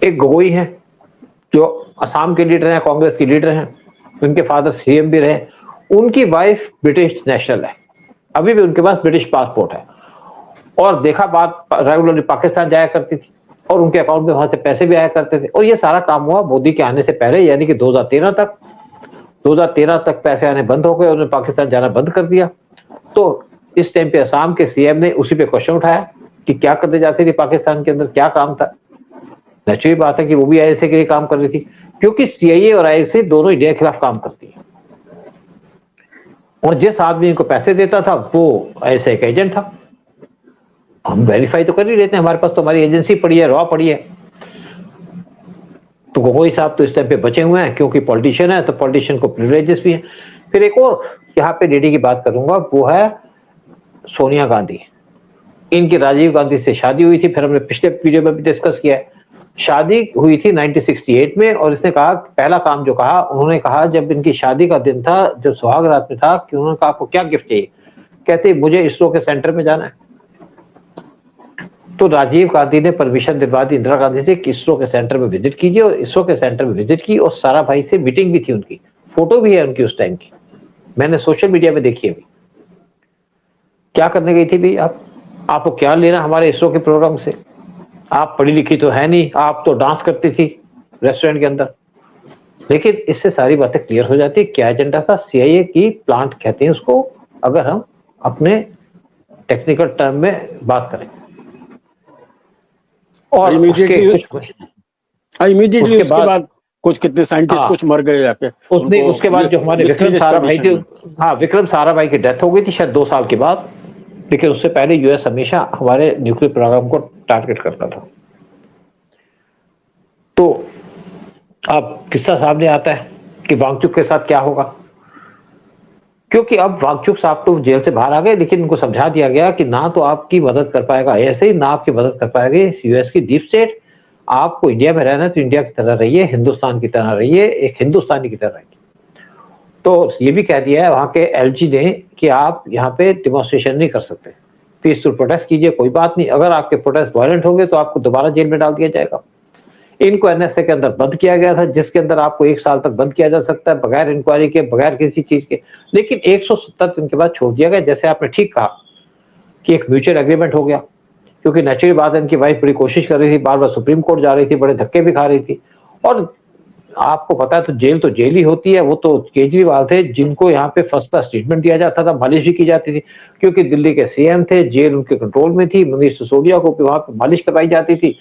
एक गोगोई है, जो असम के लीडर हैं, कांग्रेस के लीडर हैं, उनके फादर सीएम भी रहे, उनकी वाइफ ब्रिटिश नेशनल है, अभी भी उनके पास ब्रिटिश पासपोर्ट है और देखा बात रेगुलरली पाकिस्तान जाया करती थी और उनके अकाउंट में वहां से पैसे भी आया करते थे और ये सारा काम हुआ मोदी के आने से पहले यानी कि 2013 तक पैसे आने बंद हो गए, उन्होंने पाकिस्तान जाना बंद कर दिया। तो इस टाइम पे असम के सीएम ने उसी पे क्वेश्चन उठाया कि क्या करने जाती थी पाकिस्तान के अंदर, क्या काम था। नेचुरल बात है कि वो भी आईएसए के लिए काम कर रही थी, क्योंकि सीआईए और आईएसए दोनों इंडिया के खिलाफ काम करती है और जिस आदमी इनको पैसे देता था वो आईएसए का एजेंट था। हम वेरीफाई तो कर ही लेते हैं, हमारे पास तो हमारी एजेंसी पड़ी है, रॉ पड़ी है। तो गोगोई साहब तो इस टाइम पे बचे हुए हैं क्योंकि पॉलिटिशियन है, तो पॉलिटिशियन को प्रिविलेजेस भी है। फिर एक और यहाँ पे लेडी की बात करूंगा, वो है सोनिया गांधी। इनकी राजीव गांधी से शादी हुई थी, फिर हमने पिछले वीडियो में भी डिस्कस किया है। शादी हुई थी 1968 में और इसने कहा, पहला काम जो कहा उन्होंने कहा जब इनकी शादी का दिन था, जब सुहाग रात में था, कि उन्होंने कहा आपको क्या गिफ्ट चाहिए, कहते मुझे इसरो के सेंटर में जाना है। तो राजीव गांधी ने परमिशन दिलवा दी इंदिरा गांधी से कि इसरो के सेंटर में विजिट कीजिए और इसरो के सेंटर में विजिट की और साराभाई से मीटिंग भी थी उनकी, फोटो भी है उनकी उस टाइम की, मैंने सोशल मीडिया में देखी है। क्या करने गई थी भाई आप, आपको क्या लेना हमारे इसरो के प्रोग्राम से, आप पढ़ी लिखी तो है नहीं, आप तो डांस करती थी रेस्टोरेंट के अंदर। लेकिन इससे सारी बातें क्लियर हो जाती है क्या एजेंडा था। सीआईए की प्लांट कहते हैं उसको, अगर हम अपने टेक्निकल टर्म में बात करें। और इमीडिएटली उसके बाद कुछ कितने साइंटिस्ट कुछ मर गए जाके, उसके बाद जो हमारे विक्रम साराभाई थे, हाँ विक्रम साराभाई की डेथ हो गई थी शायद 2 साल के बाद। लेकिन उससे पहले यूएस हमेशा हमारे न्यूक्लियर प्रोग्राम को टारगेट करता था। तो अब किस्सा सामने आता है कि वांगचुक के साथ क्या होगा, क्योंकि अब वांगचुक साहब तो जेल से बाहर आ गए, लेकिन उनको समझा दिया गया कि ना तो आपकी मदद कर पाएगा ऐसे ही, ना आपकी मदद कर पाएगी यूएस की डीप स्टेट। आपको इंडिया में रहना तो इंडिया की तरह रहिए, हिंदुस्तान की तरह रहिए, एक हिंदुस्तानी की तरह रहिए। तो ये भी कह दिया है वहां के एलजी ने कि आप यहाँ पे डिमॉन्स्ट्रेशन नहीं कर सकते, पीसफुल प्रोटेस्ट कीजिए, कोई बात नहीं, अगर आपके प्रोटेस्ट वायलेंट होंगे तो आपको दोबारा जेल में डाल दिया जाएगा। इनको एनएसए के अंदर बंद किया गया था, जिसके अंदर आपको 1 साल तक बंद किया जा सकता है बगैर इंक्वायरी के, बगैर किसी चीज के। लेकिन 170 दिन के बाद छोड़ दिया गया, जैसे आपने ठीक कहा कि एक म्यूचुअल एग्रीमेंट हो गया, क्योंकि नेचुरल बात है इनकी वाइफ बड़ी कोशिश कर रही थी, बार बार सुप्रीम कोर्ट जा रही थी, बड़े धक्के भी खा रही थी। और आपको पता है तो जेल ही होती है। वो तो केजरीवाल थे जिनको यहाँ पे फर्स्ट क्लास ट्रीटमेंट दिया जाता था, मालिश भी की जाती थी, क्योंकि दिल्ली के सीएम थे, जेल उनके कंट्रोल में थी, मनीष सिसोदिया को वहां पे मालिश करवाई जाती थी।